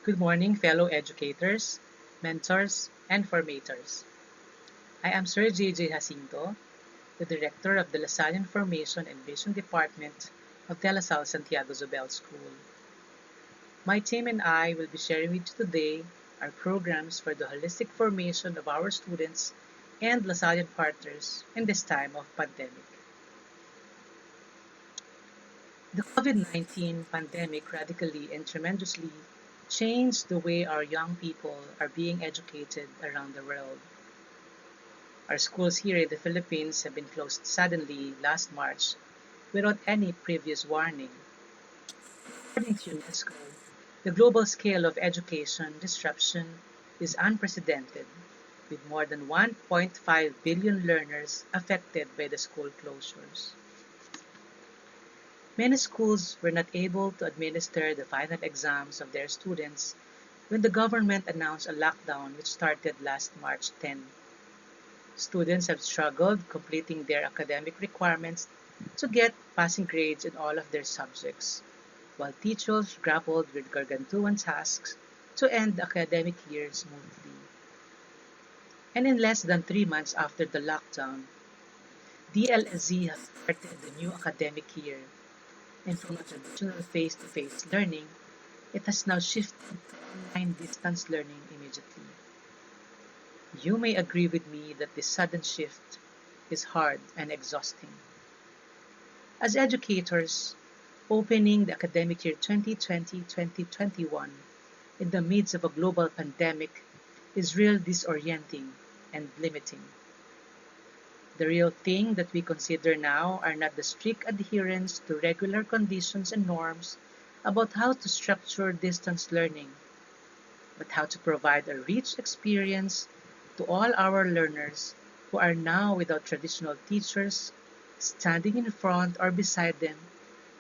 Good morning, fellow educators, mentors, and formators. I am Sir J.J. Jacinto, the Director of the LaSalle Information and Vision Department of De La Salle Santiago Zobel School. My team and I will be sharing with you today our programs for the holistic formation of our students and LaSallian partners in this time of pandemic. The COVID-19 pandemic radically and tremendously changed the way our young people are being educated around the world. Our schools here in the Philippines have been closed suddenly last March without any previous warning. According to UNESCO, the global scale of education disruption is unprecedented, with more than 1.5 billion learners affected by the school closures. Many schools were not able to administer the final exams of their students when the government announced a lockdown which started last March 10. Students have struggled completing their academic requirements to get passing grades in all of their subjects, while teachers grappled with gargantuan tasks to end the academic year smoothly. And in less than 3 months after the lockdown, DLSZ has started the new academic year, and from a traditional face-to-face learning, it has now shifted to online distance learning immediately. You may agree with me that this sudden shift is hard and exhausting. As educators, opening the academic year 2020-2021 in the midst of a global pandemic is real disorienting and limiting. The real thing that we consider now are not the strict adherence to regular conditions and norms about how to structure distance learning, but how to provide a rich experience to all our learners who are now without traditional teachers standing in front or beside them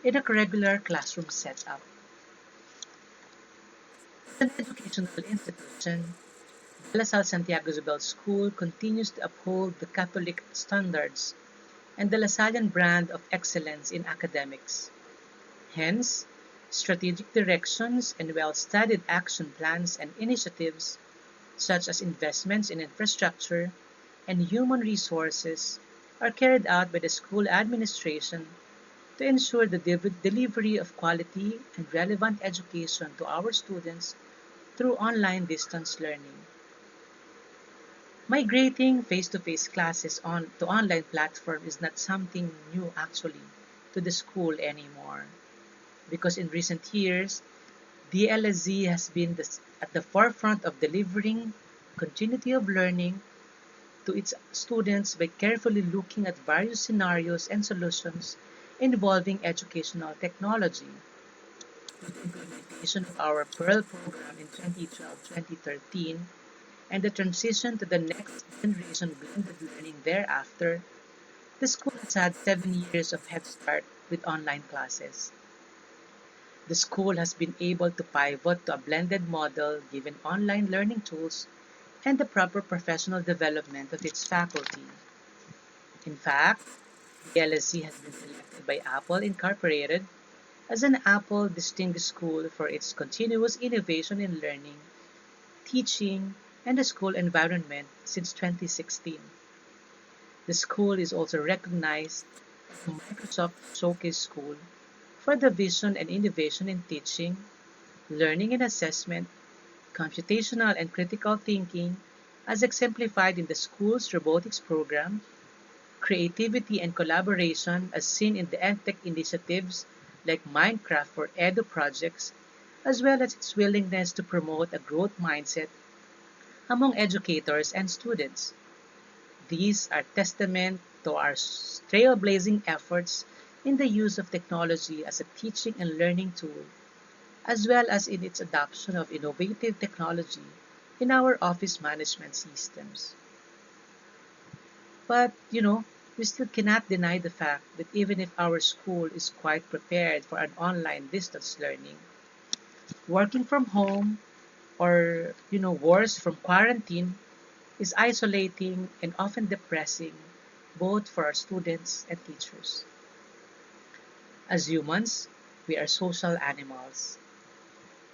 in a regular classroom setup. As an educational institution, De La Salle Santiago Zubel School continues to uphold the Catholic standards and the Lasallian brand of excellence in academics. Hence, strategic directions and well-studied action plans and initiatives such as investments in infrastructure and human resources are carried out by the school administration to ensure the delivery of quality and relevant education to our students through online distance learning. Migrating face-to-face classes to online platform is not something new actually to the school anymore, because in recent years, DLSZ has been at the forefront of delivering continuity of learning to its students by carefully looking at various scenarios and solutions involving educational technology. With the implementation of our Pearl program in 2012-2013 and the transition to the next generation blended learning thereafter, the school has had 7 years of head start with online classes. The school has been able to pivot to a blended model given online learning tools and the proper professional development of its faculty. In fact, the LSC has been selected by Apple Incorporated as an Apple Distinguished School for its continuous innovation in learning, teaching, and the school environment since 2016. The school is also recognized as a Microsoft Showcase School for the vision and innovation in teaching, learning and assessment, computational and critical thinking, as exemplified in the school's robotics program, creativity and collaboration as seen in the EdTech initiatives like Minecraft for Edu projects, as well as its willingness to promote a growth mindset among educators and students. These are testament to our trailblazing efforts in the use of technology as a teaching and learning tool, as well as in its adoption of innovative technology in our office management systems. But, we still cannot deny the fact that even if our school is quite prepared for an online distance learning, working from home or, worse from quarantine is isolating and often depressing both for our students and teachers. As humans, we are social animals.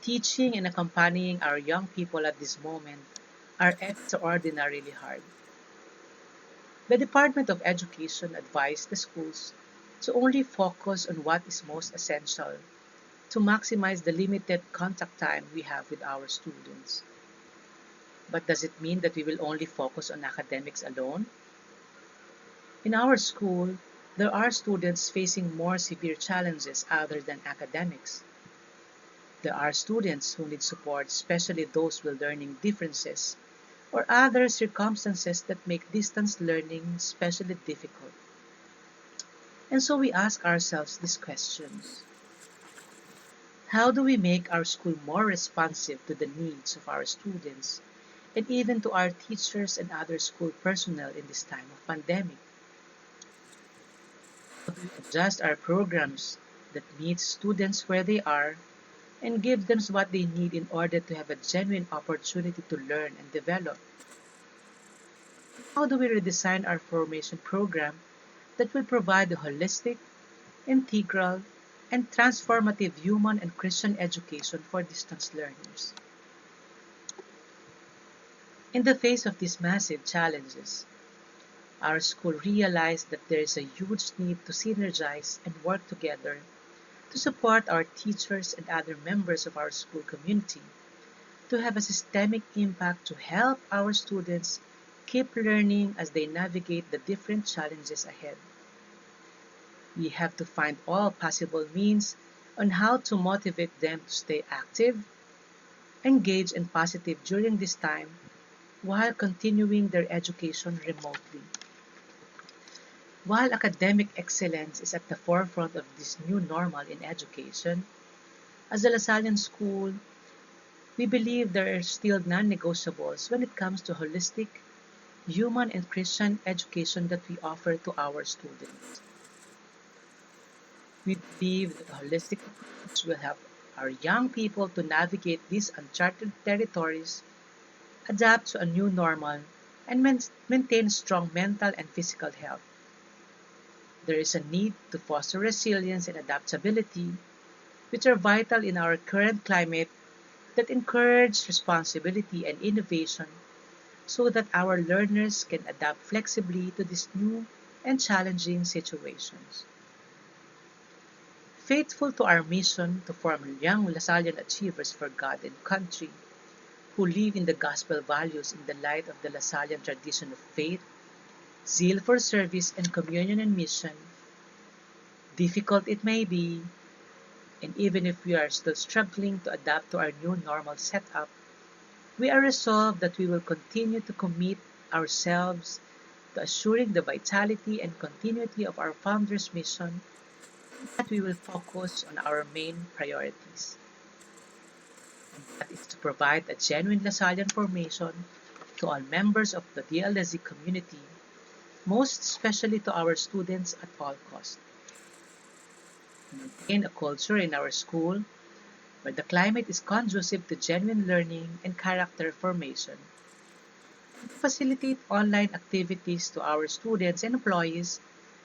Teaching and accompanying our young people at this moment are extraordinarily hard. The Department of Education advised the schools to only focus on what is most essential to maximize the limited contact time we have with our students. But does it mean that we will only focus on academics alone? In our school, there are students facing more severe challenges other than academics. There are students who need support, especially those with learning differences or other circumstances that make distance learning especially difficult. And so we ask ourselves these questions. How do we make our school more responsive to the needs of our students and even to our teachers and other school personnel in this time of pandemic? How do we adjust our programs that meet students where they are and give them what they need in order to have a genuine opportunity to learn and develop? How do we redesign our formation program that will provide a holistic, integral, and transformative human and Christian education for distance learners? In the face of these massive challenges, our school realized that there is a huge need to synergize and work together to support our teachers and other members of our school community to have a systemic impact to help our students keep learning as they navigate the different challenges ahead. We have to find all possible means on how to motivate them to stay active, engaged, and positive during this time while continuing their education remotely. While academic excellence is at the forefront of this new normal in education, as a Lasallian school, we believe there are still non-negotiables when it comes to holistic, human, and Christian education that we offer to our students. We believe that a holistic approach will help our young people to navigate these uncharted territories, adapt to a new normal, and maintain strong mental and physical health. There is a need to foster resilience and adaptability, which are vital in our current climate that encourage responsibility and innovation so that our learners can adapt flexibly to these new and challenging situations. Faithful to our mission to form young Lasallian achievers for God and country who live in the gospel values in the light of the Lasallian tradition of faith, zeal for service and communion and mission, difficult it may be, and even if we are still struggling to adapt to our new normal setup, we are resolved that we will continue to commit ourselves to assuring the vitality and continuity of our Founder's mission, and that we will focus on our main priorities. And that is to provide a genuine Lasallian formation to all members of the DLSZ community, most especially to our students at all costs. Maintain a culture in our school where the climate is conducive to genuine learning and character formation, and to facilitate online activities to our students and employees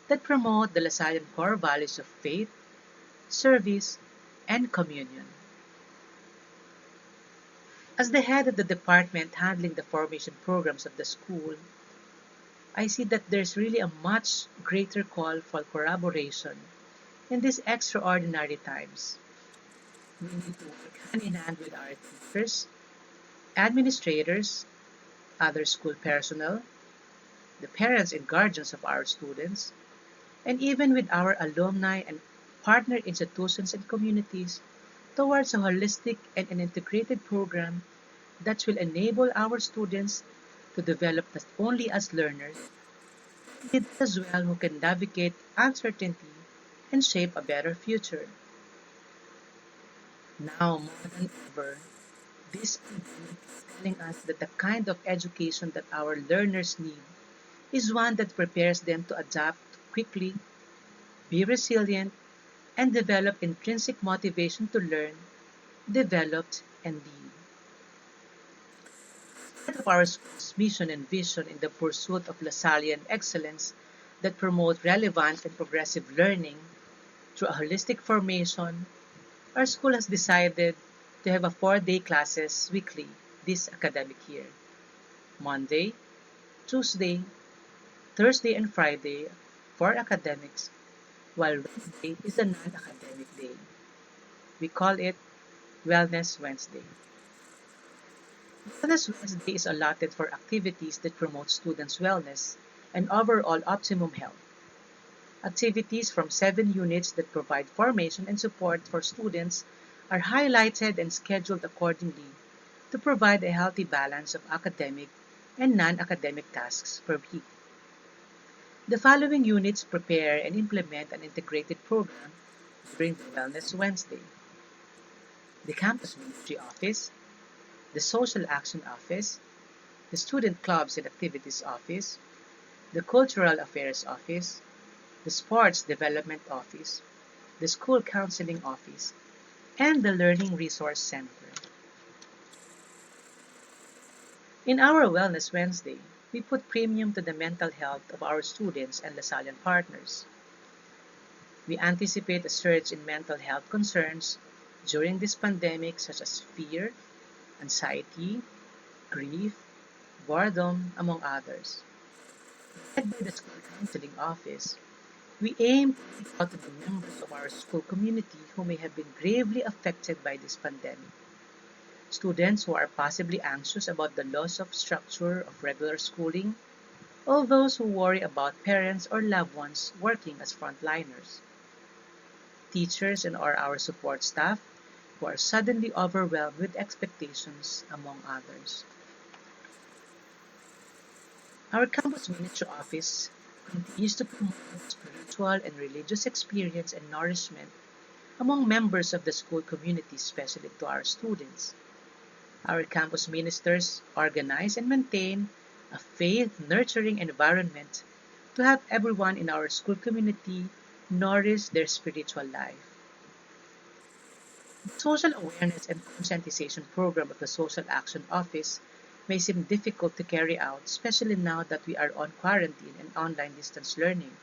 that promote the Lasallian core values of faith, service, and communion. As the head of the department handling the formation programs of the school, I see that there's really a much greater call for collaboration in these extraordinary times. We need to work hand in hand with our teachers, administrators, other school personnel, the parents and guardians of our students, and even with our alumni and partner institutions and communities towards a holistic and an integrated program that will enable our students to develop not only as learners, but as well who can navigate uncertainty and shape a better future. Now more than ever, this pandemic is telling us that the kind of education that our learners need is one that prepares them to adapt quickly, be resilient, and develop intrinsic motivation to learn, develop, and lead. Part of our school's mission and vision in the pursuit of Lasallian excellence that promote relevant and progressive learning through a holistic formation, our school has decided to have a 4-day classes weekly this academic year. Monday, Tuesday, Thursday, and Friday for academics, while Wednesday is a non-academic day. We call it Wellness Wednesday. Wellness Wednesday is allotted for activities that promote students' wellness and overall optimum health. Activities from 7 units that provide formation and support for students are highlighted and scheduled accordingly to provide a healthy balance of academic and non-academic tasks per week. The following units prepare and implement an integrated program during the Wellness Wednesday: the Campus Ministry Office, the Social Action Office, the Student Clubs and Activities Office, the Cultural Affairs Office, the Sports Development Office, the School Counseling Office, and the Learning Resource Center. In our Wellness Wednesday, we put premium to the mental health of our students and Lasallian partners. We anticipate a surge in mental health concerns during this pandemic, such as fear, anxiety, grief, boredom, among others. Led by the School Counseling Office, we aim to reach out to the members of our school community who may have been gravely affected by this pandemic. Students who are possibly anxious about the loss of structure of regular schooling, or those who worry about parents or loved ones working as frontliners. Teachers and or our support staff who are suddenly overwhelmed with expectations, among others. Our campus ministry office continues to promote spiritual and religious experience and nourishment among members of the school community, especially to our students. Our campus ministers organize and maintain a faith-nurturing environment to help everyone in our school community nourish their spiritual life. The social awareness and conscientization program of the Social Action Office may seem difficult to carry out, especially now that we are on quarantine and online distance learning.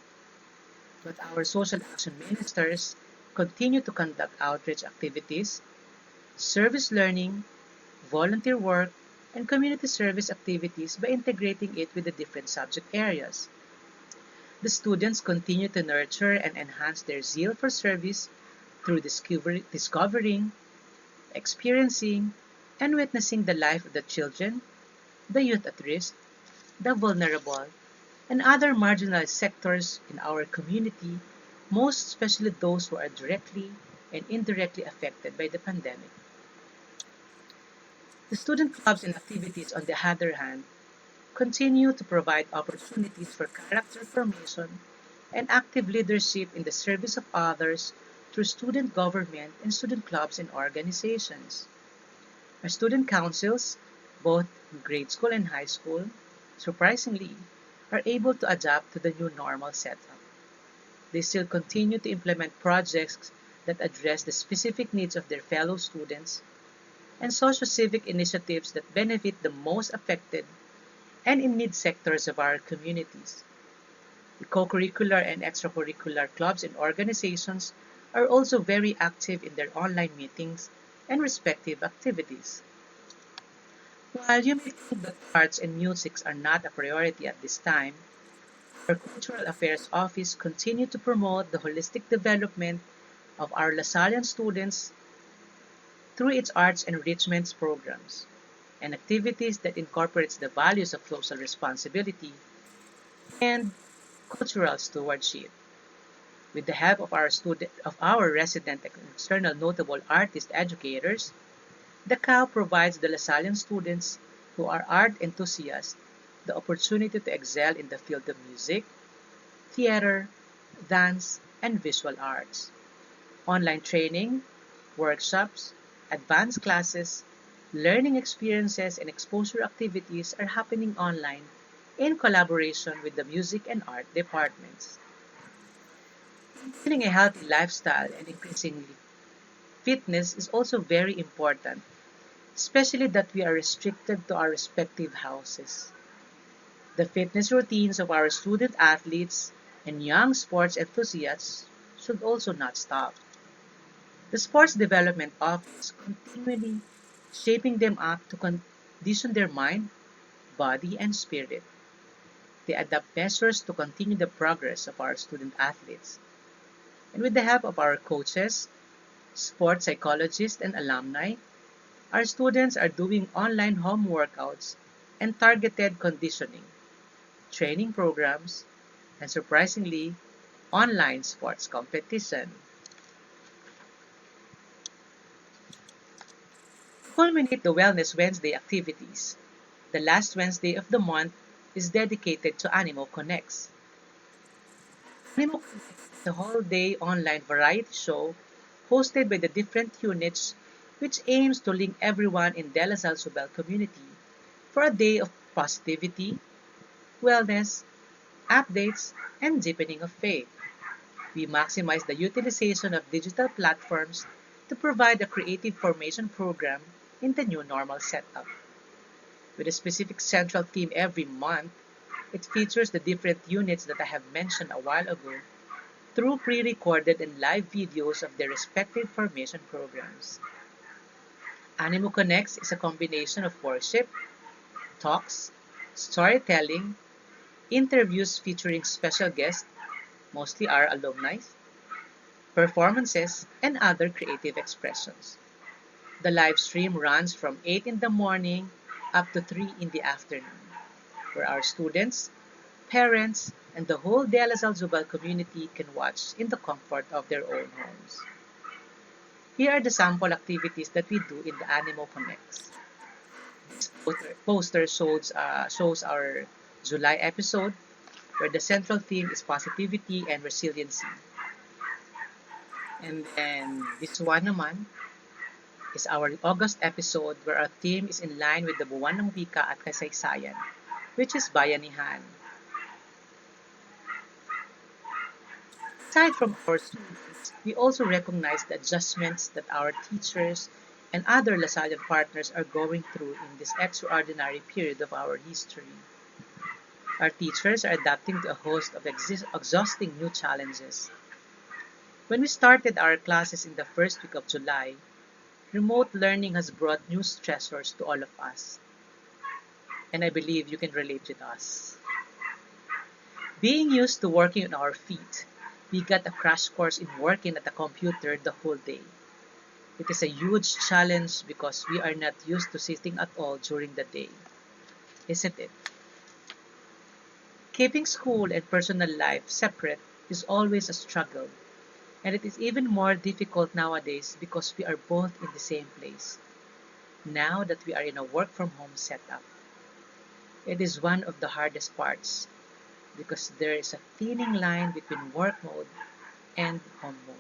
But our social action ministers continue to conduct outreach activities, service learning, volunteer work, and community service activities by integrating it with the different subject areas. The students continue to nurture and enhance their zeal for service through discovering, experiencing, and witnessing the life of the children, the youth at risk, the vulnerable, and other marginalized sectors in our community, most especially those who are directly and indirectly affected by the pandemic. The student clubs and activities, on the other hand, continue to provide opportunities for character formation and active leadership in the service of others through student government and student clubs and organizations. Our student councils, both in grade school and high school, surprisingly, are able to adapt to the new normal setup. They still continue to implement projects that address the specific needs of their fellow students and socio-civic initiatives that benefit the most affected and in need sectors of our communities. The co-curricular and extracurricular clubs and organizations are also very active in their online meetings and respective activities. While you may think that arts and music are not a priority at this time, our Cultural Affairs Office continues to promote the holistic development of our Lasallian students through its arts enrichment programs and activities that incorporates the values of social responsibility and cultural stewardship. With the help of our resident and external notable artist educators, the COW provides the Lasallian students who are art enthusiasts the opportunity to excel in the field of music, theater, dance, and visual arts. Online training, workshops, advanced classes, learning experiences, and exposure activities are happening online in collaboration with the music and art departments. Maintaining a healthy lifestyle and increasingly fitness is also very important, especially that we are restricted to our respective houses. The fitness routines of our student athletes and young sports enthusiasts should also not stop. The Sports Development Office continually shaping them up to condition their mind, body, and spirit. They adapt measures to continue the progress of our student athletes. And with the help of our coaches, sports psychologists, and alumni, our students are doing online home workouts and targeted conditioning, training programs, and surprisingly, online sports competition. To culminate the Wellness Wednesday activities, the last Wednesday of the month is dedicated to Animo Connects. Animo Connects is a whole-day online variety show hosted by the different units which aims to link everyone in De La Salle Subel community for a day of positivity, wellness, updates, and deepening of faith. We maximize the utilization of digital platforms to provide a creative formation program in the new normal setup. With a specific central theme every month, it features the different units that I have mentioned a while ago through pre-recorded and live videos of their respective formation programs. Animo Connects is a combination of worship, talks, storytelling, interviews featuring special guests, mostly our alumni, performances, and other creative expressions. The live stream runs from 8 in the morning up to 3 in the afternoon, where our students, parents, and the whole De La Salle Zubal community can watch in the comfort of their own homes. Here are the sample activities that we do in the Animo Connects. This poster shows our July episode where the central theme is positivity and resiliency. And then this one naman is our August episode where our theme is in line with the Buwan ng Wika at Kasaysayan, which is Bayanihan. Aside from our students, we also recognize the adjustments that our teachers and other Lasallian partners are going through in this extraordinary period of our history. Our teachers are adapting to a host of exhausting new challenges. When we started our classes in the first week of July, remote learning has brought new stressors to all of us, and I believe you can relate with us. Being used to working on our feet, we got a crash course in working at a computer the whole day. It is a huge challenge because we are not used to sitting at all during the day, isn't it? Keeping school and personal life separate is always a struggle, and it is even more difficult nowadays because we are both in the same place. Now that we are in a work from home setup, it is one of the hardest parts because there is a thinning line between work mode and home mode.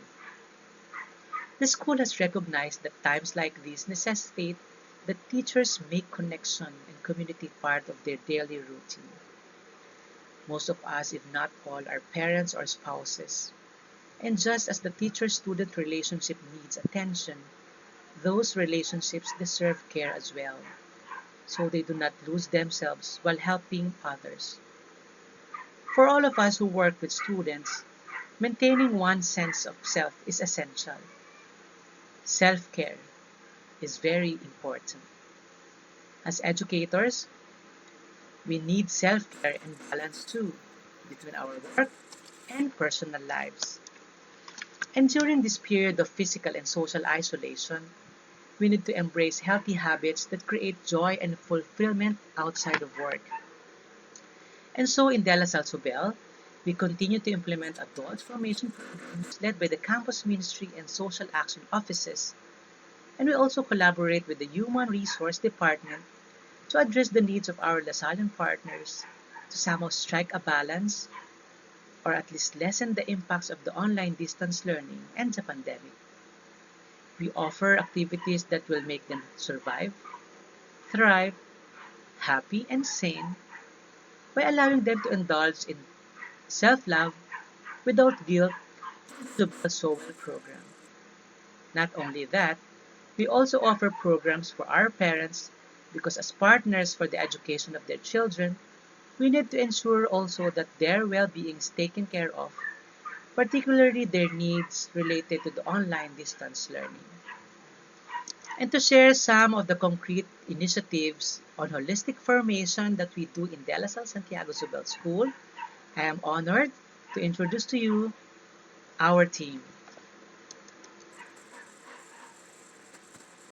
The school has recognized that times like these necessitate that teachers make connection and community part of their daily routine. Most of us, if not all, are parents or spouses. And just as the teacher-student relationship needs attention, those relationships deserve care as well, so they do not lose themselves while helping others. For all of us who work with students, maintaining one sense of self is essential. Self-care is very important. As educators, we need self-care and balance too between our work and personal lives. And during this period of physical and social isolation, we need to embrace healthy habits that create joy and fulfillment outside of work. And so in De La Salle Sobel, we continue to implement adult formation programs led by the campus ministry and social action offices. And we also collaborate with the Human Resource Department to address the needs of our Lasallian partners to somehow strike a balance or at least lessen the impacts of the online distance learning and the pandemic. We offer activities that will make them survive, thrive, happy, and sane by allowing them to indulge in self-love without guilt through the Soul program. Not only that, we also offer programs for our parents because as partners for the education of their children, we need to ensure also that their well-being is taken care of particularly their needs related to the online distance learning. And to share some of the concrete initiatives on holistic formation that we do in De La Salle Santiago Zubel School, I am honored to introduce to you our team.